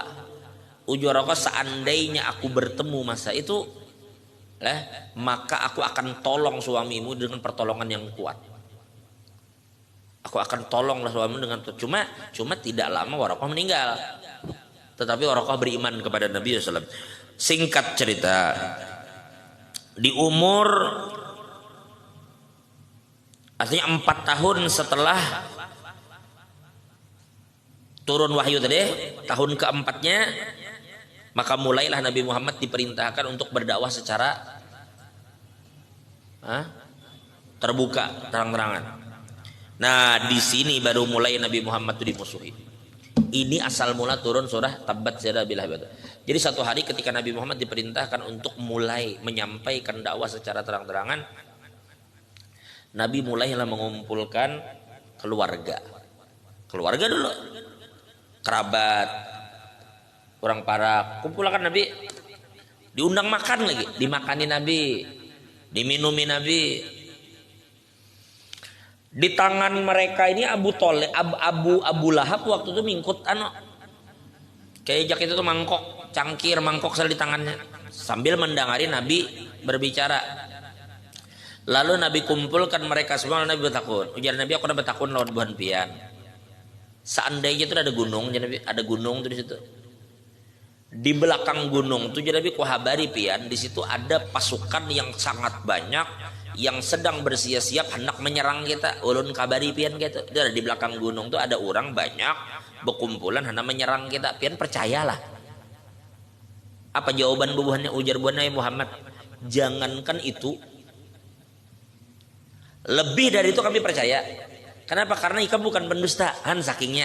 Ujar Waraqah, seandainya aku bertemu masa itu, maka aku akan tolong suamimu dengan pertolongan yang kuat. Aku akan tolonglah suamimu dengan cuma tidak lama Waraqah meninggal. Tetapi Waraqah beriman kepada Nabi SAW. Singkat cerita, di umur artinya 4 tahun setelah turun wahyu tadi, tahun keempatnya, maka mulailah Nabi Muhammad diperintahkan untuk berdakwah secara terbuka, terang-terangan. Nah, di sini baru mulai Nabi Muhammad itu dimusuhi. Ini asal mula turun surah Tabbat Yada Abil Lahab. Jadi satu hari ketika Nabi Muhammad diperintahkan untuk mulai menyampaikan dakwah secara terang-terangan, Nabi mulailah mengumpulkan keluarga dulu, kerabat kurang parah. Kumpulkan Nabi, diundang makan lagi, dimakani Nabi, diminumi Nabi. Di tangan mereka ini Abu Lahab waktu itu mingkut kayak itu tuh mangkok, cangkir mangkok di tangannya sambil mendengari Nabi berbicara. Lalu Nabi kumpulkan mereka semua, Nabi bertakun. Ujar Nabi, aku udah bertakun lawan buhan pian. Seandainya itu ada gunung, jadi ada gunung tuh di situ. Di belakang gunung tuh jadi Nabi kuhabari pian, di situ ada pasukan yang sangat banyak yang sedang bersiap-siap hendak menyerang kita. Ulun kabari pian gitu. Jadi di belakang gunung tuh ada orang banyak berkumpulan hendak menyerang kita. Pian percayalah. Apa jawaban bubuhannya? Ujar buhan Nabi Muhammad, jangankan itu, lebih dari itu kami percaya. Kenapa? Karena ikam bukan pendustaan sakingnya.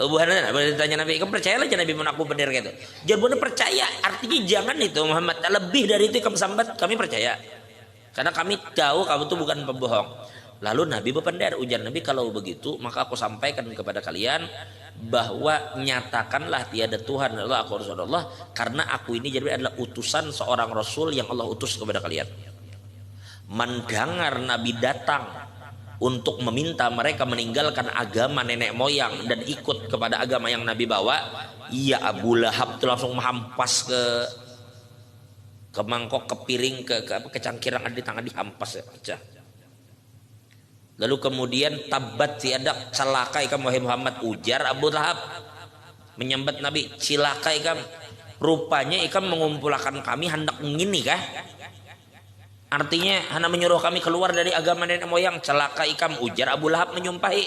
Buhannya ditanya Nabi, ikam percayalah jangan Nabi menaku benar gitu. Jawabannya percaya, artinya jangan itu Muhammad. Lebih dari itu ikam sambat, kami percaya. Karena kami tahu kamu itu bukan pembohong. Lalu Nabi berpendar. Ujar Nabi, kalau begitu maka aku sampaikan kepada kalian bahwa nyatakanlah tiada Tuhan Allah, aku Rasulullah, karena aku ini jadi adalah utusan seorang Rasul yang Allah utus kepada kalian. Mendengar Nabi datang untuk meminta mereka meninggalkan agama nenek moyang dan ikut kepada agama yang Nabi bawa, iya Abu Lahab itu langsung menghampas ke mangkok, ke piring, ke cangkir yang ada di tangan, dihampas ya, pecah. Lalu kemudian tabat siadak, celaka ikam wahai Muhammad. Ujar Abu Lahab menyambat Nabi, cilaka ikam, rupanya ikam mengumpulkan kami hendak ngini kah? Artinya hendak menyuruh kami keluar dari agama nenek moyang. Celaka ikam, ujar Abu Lahab menyumpahi.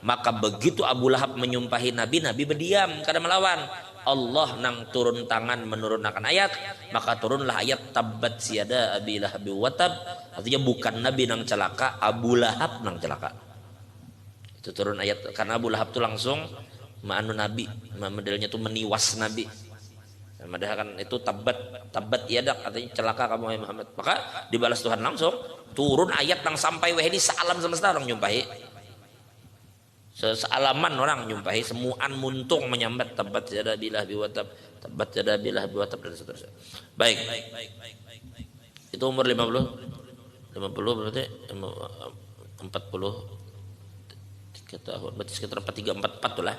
Maka begitu Abu Lahab menyumpahi Nabi, Nabi berdiam kada melawan. Allah nang turun tangan menurunkan ayat, maka turunlah ayat tabat siada abi lahab wa tab. Artinya bukan Nabi nang celaka, Abu Lahab nang celaka. Itu turun ayat karena Abu Lahab itu langsung ma'anu Nabi, modelnya itu meniwas Nabi. Padahal kan itu tabat yadak, artinya celaka kamu Muhammad. Maka dibalas Tuhan langsung turun ayat yang sampai wahdi sealam semesta orang nyumpahi, sealaman orang nyumpahi, semuaan muntung menyambat tabat yada bilah biwatab, tabat yada bilah biwatab dan seterusnya. Baik. Itu umur 50 berarti 40 3 tahun, berarti sekitar 43-44 tuh lah.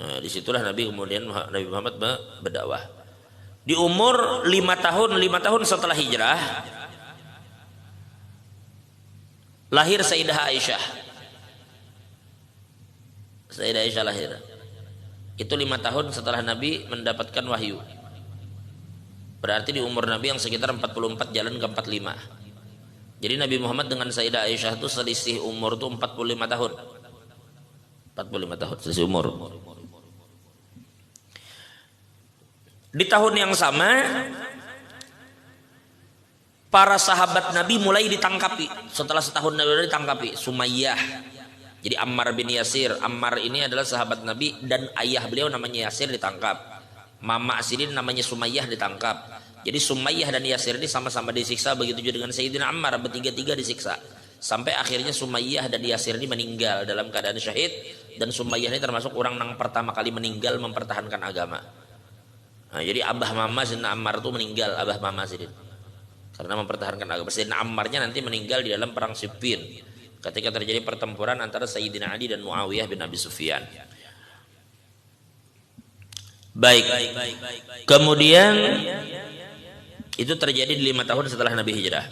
Nah, disitulah Nabi kemudian Nabi Muhammad berdakwah. Di umur 5 tahun setelah hijrah, lahir Sayyidah Aisyah. Sayyidah Aisyah lahir. Itu 5 tahun setelah Nabi mendapatkan wahyu. Berarti di umur Nabi yang sekitar 44 jalan ke 45. Jadi Nabi Muhammad dengan Sayyidah Aisyah itu selisih umur itu 45 tahun. 45 tahun selisih umur. Di tahun yang sama para sahabat Nabi mulai ditangkapi. Setelah setahun Nabi ditangkapi. Sumayyah, jadi Ammar bin Yasir. Ammar ini adalah sahabat Nabi dan ayah beliau namanya Yasir ditangkap. Mama Asirin namanya Sumayyah ditangkap. Jadi Sumayyah dan Yasir ini sama-sama disiksa, begitu juga dengan Sayyidina Ammar, bertiga-tiga disiksa. Sampai akhirnya Sumayyah dan Yasir ini meninggal dalam keadaan syahid, dan Sumayyah ini termasuk orang yang pertama kali meninggal mempertahankan agama. Nah, jadi abah mama Sayyidina Ammar itu meninggal, abah mama Sayyidina, karena mempertahankan agama. Sayyidina Ammarnya nanti meninggal di dalam perang Siffin ketika terjadi pertempuran antara Sayyidina Ali dan Muawiyah bin Abi Sufyan. Baik. Kemudian itu terjadi di 5 tahun setelah Nabi hijrah.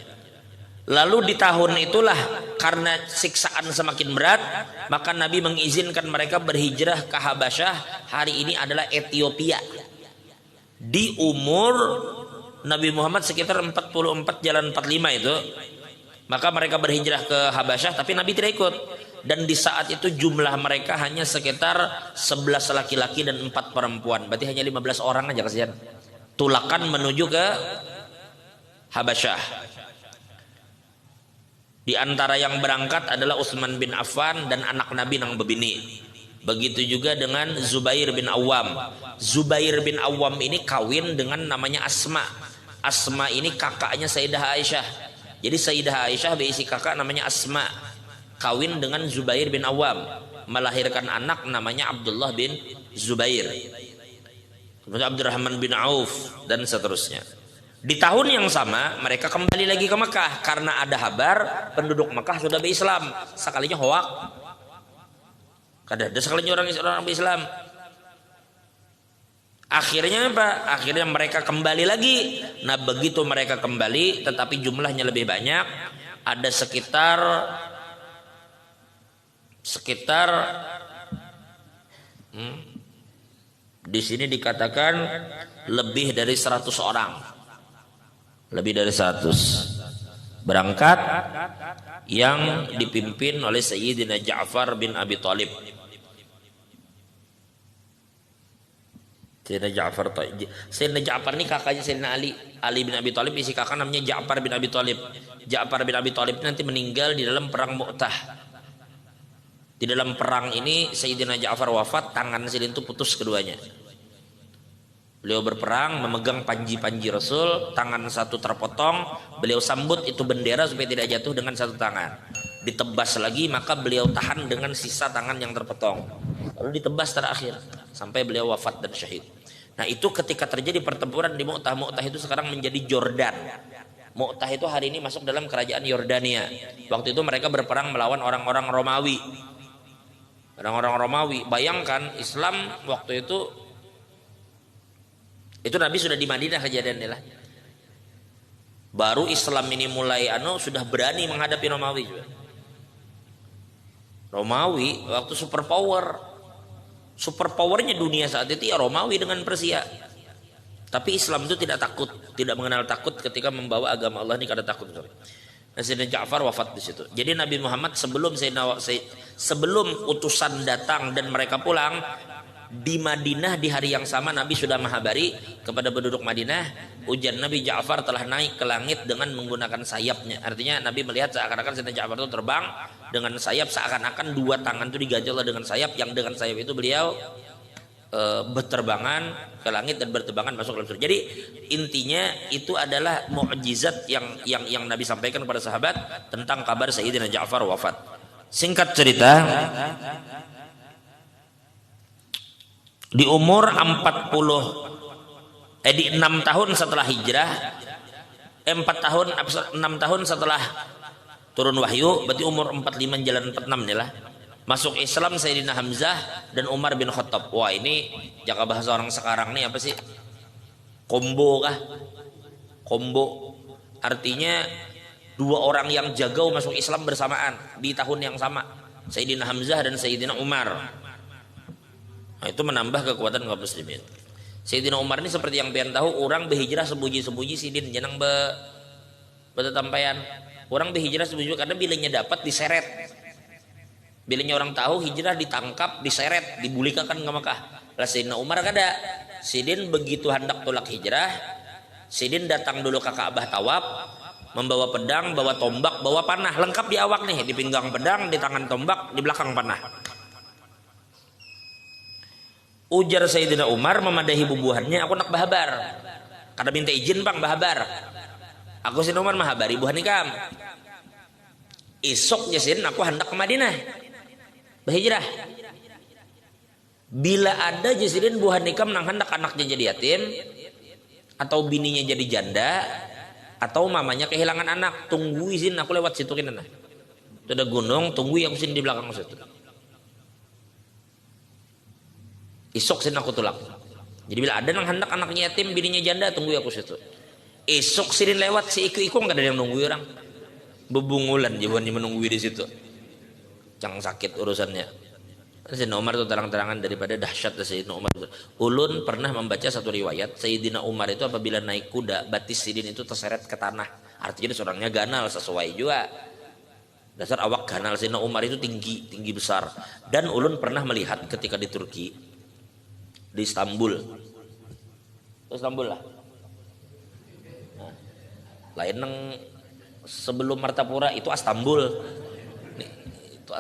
Lalu di tahun itulah karena siksaan semakin berat, maka Nabi mengizinkan mereka berhijrah ke Habasyah. Hari ini adalah Ethiopia. Di umur Nabi Muhammad sekitar 44 jalan 45 itu, maka mereka berhijrah ke Habasyah, tapi Nabi tidak ikut. Dan di saat itu jumlah mereka hanya sekitar 11 laki-laki dan 4 perempuan. Berarti hanya 15 orang aja kasihan. Tulakan menuju ke Habasyah. Di antara yang berangkat adalah Utsman bin Affan dan anak Nabi nang bebini. Begitu juga dengan Zubair bin Awam. Zubair bin Awam ini kawin dengan namanya Asma. Asma ini kakaknya Sayyidah Aisyah. Jadi Sayyidah Aisyah berisi kakak namanya Asma, kawin dengan Zubair bin Awam. melahirkan anak namanya Abdullah bin Zubair, kemudian Abdurrahman bin Auf dan seterusnya. Di tahun yang sama mereka kembali lagi ke Mekah karena ada kabar penduduk Mekah sudah berislam. Sekalinya hoak, ada sekalinya orang Islam. Akhirnya apa? Akhirnya mereka kembali lagi. Nah begitu mereka kembali, tetapi jumlahnya lebih banyak, ada sekitar di sini dikatakan lebih dari 100 orang. Lebih dari 100 berangkat yang dipimpin oleh Sayyidina Ja'far bin Abi Thalib. Sayyidina Ja'far ini kakaknya Sayyidina Ali bin Abi Thalib, isi kakak namanya Ja'far bin Abi Thalib. Ja'far bin Abi Thalib nanti meninggal di dalam perang Mu'tah. Di dalam perang ini Sayyidina Ja'far wafat, tangan Sayyidina itu putus keduanya. Beliau berperang memegang panji-panji Rasul, tangan satu terpotong, beliau sambut itu bendera supaya tidak jatuh dengan satu tangan. Ditebas lagi, maka beliau tahan dengan sisa tangan yang terpotong. Lalu ditebas terakhir sampai beliau wafat dan syahid. Nah itu ketika terjadi pertempuran di Mu'tah. Mu'tah itu sekarang menjadi Jordan. Mu'tah itu hari ini masuk dalam kerajaan Yordania. Waktu itu mereka berperang melawan orang-orang Romawi. Orang-orang Romawi, bayangkan Islam waktu itu Nabi sudah di Madinah kejadiannya lah. Baru Islam ini mulai sudah berani menghadapi Romawi juga. Romawi waktu superpowernya dunia saat itu ya Romawi dengan Persia. Tapi Islam itu tidak takut, tidak mengenal takut ketika membawa agama Allah ini, kada takut. Nah, Sayyidina Ja'far wafat di situ. Jadi Nabi Muhammad sebelum utusan datang dan mereka pulang di Madinah, di hari yang sama Nabi sudah menghabari kepada penduduk Madinah, ujar Nabi Ja'far telah naik ke langit dengan menggunakan sayapnya. Artinya Nabi melihat seakan-akan Sayyidina Ja'far itu terbang dengan sayap, seakan-akan dua tangan itu diganjel dengan sayap, yang dengan sayap itu beliau berterbangan ke langit dan berterbangan masuk dalam surga. Jadi intinya itu adalah mukjizat yang Nabi sampaikan kepada sahabat tentang kabar Sayyidina Ja'far wafat. Singkat cerita, di umur 6 tahun setelah hijrah, 6 tahun setelah turun wahyu, berarti umur 45 jalan 46 nih lah. Masuk Islam Sayyidina Hamzah dan Umar bin Khattab. Wah ini jaka bahasa orang sekarang nih apa sih? Kombo kah? Kombo artinya dua orang yang jagau masuk Islam bersamaan di tahun yang sama. Sayyidina Hamzah dan Sayyidina Umar. Nah, itu menambah kekuatan kaum muslimin. Sayyidina Umar ini seperti yang pian tahu, orang berhijrah sembunyi-sembunyi sidin jenang betetampaian. Orang berhijrah sembunyi karena bilanya dapat diseret. Bilanya orang tahu hijrah ditangkap, diseret, dibulikakan ke Mekah. Lah Sayyidina Umar kada. Sidin begitu hendak tolak hijrah, Sidin datang dulu ke Ka'bah tawaf, membawa pedang, bawa tombak, bawa panah, lengkap di awak nih, di pinggang pedang, di tangan tombak, di belakang panah. Ujar Sayyidina Umar memadahi bubuhannya, aku nak bahabar. Kada minta izin bang bahabar. Aku Sayyidina Umar mahabari buhan nikam. Esok jasin aku hendak ke Madinah berhijrah. Bila ada jasin buhan nikam nang hendak anaknya jadi yatim, atau bininya jadi janda, atau mamanya kehilangan anak, tunggu izin aku lewat situ kena. Itu ada gunung, tunggu aku sini di belakang situ. Esok sini aku tulak. Jadi bila ada nang hendak anaknya yatim, bininya janda, tunggu aku situ. Esok sini lewat si iku nggak ada yang nunggu orang. Bebungulan jawabannya menunggu di situ. Jangan sakit urusannya. Sayyidina Umar itu terang-terangan daripada dahsyat Sayyidina Umar. Ulun pernah membaca satu riwayat Sayyidina Umar itu apabila naik kuda, batis sidin itu terseret ke tanah. Artinya seorangnya ganal sesuai juga. Dasar awak ganal. Sayyidina Umar itu tinggi besar. Dan ulun pernah melihat ketika di Turki, di Istanbul lah. Nah, lain nang sebelum Martapura itu Istanbul. Itu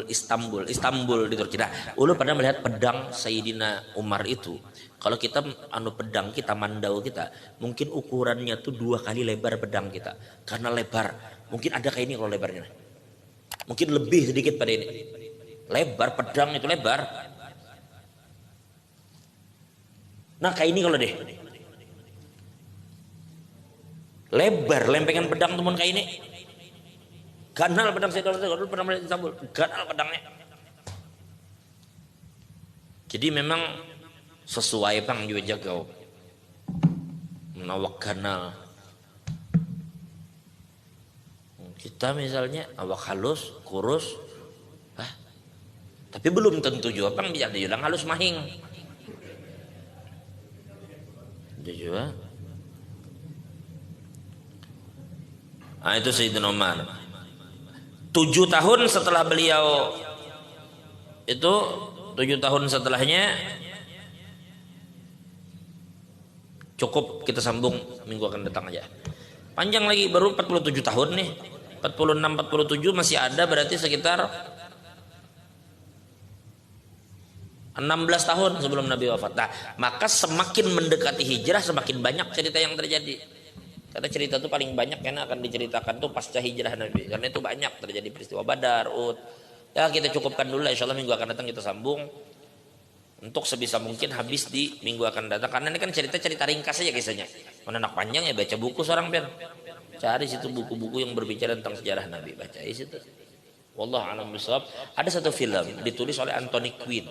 Istanbul di Turki. Nah, ulun pernah melihat pedang Sayyidina Umar itu. Kalau kita pedang kita, mandau kita, mungkin ukurannya tuh 2 kali lebar pedang kita. Karena lebar, mungkin ada kayak ini kalau lebarnya. Mungkin lebih sedikit pada ini. Lebar, pedang itu lebar. Nah kayak ini kalau deh, lebar lempengan pedang teman kayak ini. Ganal pedang saya dulu pernah melihat Istanbul, ganal pedangnya. Jadi memang sesuai bang juga jaga menawak ganal. Kita misalnya awak halus, kurus, tapi belum tentu juga bang bisa dibilang halus mahing. Dia juga. Nah itu Sayyidina Umar. 7 tahun setelah beliau itu, 7 tahun setelahnya, cukup kita sambung minggu akan datang aja. Panjang lagi, baru 47 tahun nih. 46, 47 masih ada, berarti sekitar 16 tahun sebelum Nabi wafat. Nah, maka semakin mendekati hijrah semakin banyak cerita yang terjadi. Karena cerita itu paling banyak karena akan diceritakan tuh pasca hijrah Nabi. Karena itu banyak terjadi peristiwa Badar, Uhud. Ya kita cukupkan dulu, insyaallah minggu akan datang kita sambung. Untuk sebisa mungkin habis di minggu akan datang. Karena ini kan cerita-cerita ringkas saja kisahnya. Mana anak panjang ya baca buku seorang pian. Cari situ buku-buku yang berbicara tentang sejarah Nabi, baca di situ. Wallahu a'lam bishawab. Ada satu film ditulis oleh Anthony Quinn.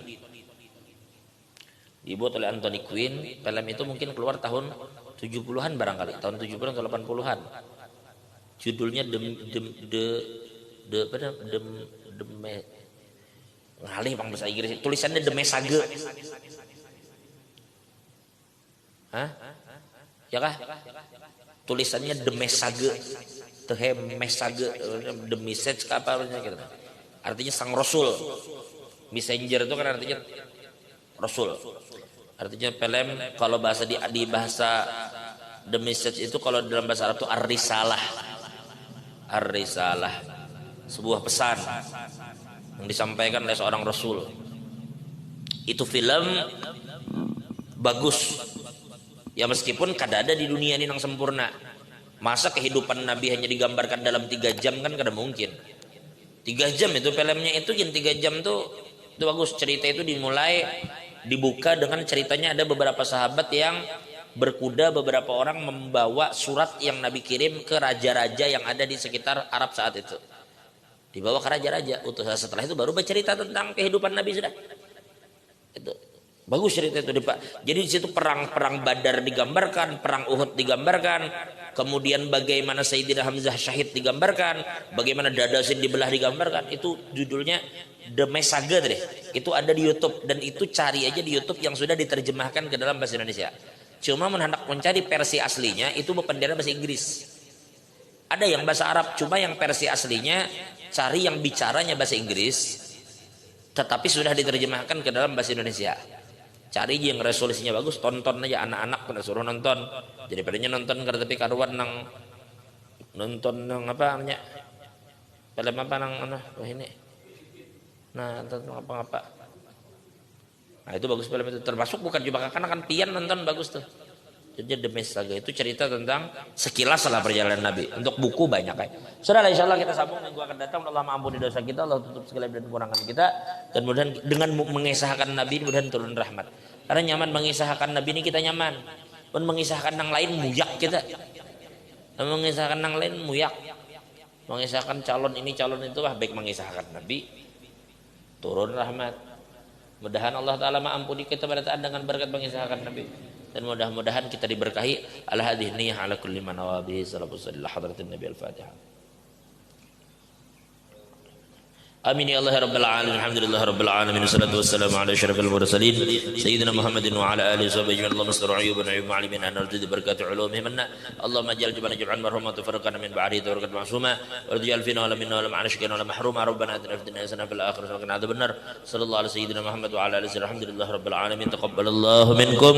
Dibuat oleh Anthony Quinn. Film itu mungkin keluar tahun 70-an barangkali, tahun 70-an atau 80-an. Judulnya ngalih bang bahasa Inggris. Tulisannya The Message. Hah? Ya kah? Tulisannya The Message. The Message, The Message apa gitu. Artinya sang Rasul. Messenger itu kan artinya Rasul. Artinya film kalau bahasa di bahasa The Message itu kalau dalam bahasa Arab itu ar-risalah. Ar-risalah. Sebuah pesan yang disampaikan oleh seorang rasul. Itu film bagus. Ya meskipun kada ada di dunia ini yang sempurna. Masa kehidupan Nabi hanya digambarkan dalam 3 jam kan kada mungkin. 3 jam itu filmnya itu 3 jam tuh itu bagus. Cerita itu dibuka dengan ceritanya ada beberapa sahabat yang berkuda, beberapa orang membawa surat yang Nabi kirim ke raja-raja yang ada di sekitar Arab saat itu. Dibawa ke raja-raja. Setelah itu baru bercerita tentang kehidupan Nabi sudah. Itu bagus cerita itu, Pak. Jadi di situ perang Badar digambarkan, perang Uhud digambarkan, kemudian bagaimana Sayyidina Hamzah syahid digambarkan, bagaimana dada Zaid dibelah digambarkan. Itu judulnya The Message deh. Itu ada di YouTube dan itu cari aja di YouTube yang sudah diterjemahkan ke dalam bahasa Indonesia. Cuma hendak mencari versi aslinya itu berpendera bahasa Inggris. Ada yang bahasa Arab, cuma yang versi aslinya cari yang bicaranya bahasa Inggris tetapi sudah diterjemahkan ke dalam bahasa Indonesia. Cari yang resolusinya bagus, tonton aja, anak-anak pada suruh nonton. Jadi padanya nonton karena tapi karuan nonton apa namanya? Film apa ini? Nah, tentang apa-apa. Nah, itu bagus film itu. Termasuk bukan cuma karena kan pian nonton bagus tuh. Jadi The Message itu cerita tentang sekilas lah perjalanan Nabi. Untuk buku banyak kan. Saudara, insyaallah kita sambung minggu akan datang. Allah mengampuni dosa kita, Allah tutup segala dan kurangan kita, dan mudah dengan mengisahkan Nabi mudah turun rahmat. Karena nyaman mengisahkan Nabi ini kita nyaman. Pun mengisahkan yang lain muyak kita. Dan mengisahkan yang lain muyak. Mengisahkan calon ini calon itu baik mengisahkan Nabi turun rahmat. Mudahan Allah Ta'ala mengampuni kita pada taat dengan berkat mengisahkan Nabi. Dan mudah-mudahan kita diberkahi ala hadhihi niyyah ala kulli man nawabihi sallallahu alaihi hadratin Nabi al-Fatihah. Amin ya Allah ya rabbal alamin. Alhamdulillah rabbil alamin. Wassalatu wassalamu ala asyrafil mursalin sayyidina Muhammadin wa ala alihi wa sahbihi Allahumma astur ayyuban ayyub ma'alimin an narjudi barakatuh ulumih manna. Allahumma ja'al jibana jib'an marhuma tafarraqana min ba'dihi tawarqat ma'suma wa raj'al fina wa la minna wa la ma'anashkina wa la mahruma rabbana atina fid dunya hasanah fil akhirati wa qina adzabannar. Sallallahu ala sayyidina Muhammad wa ala alihi alhamdulillah rabbil alamin. Taqabbalallahu minkum.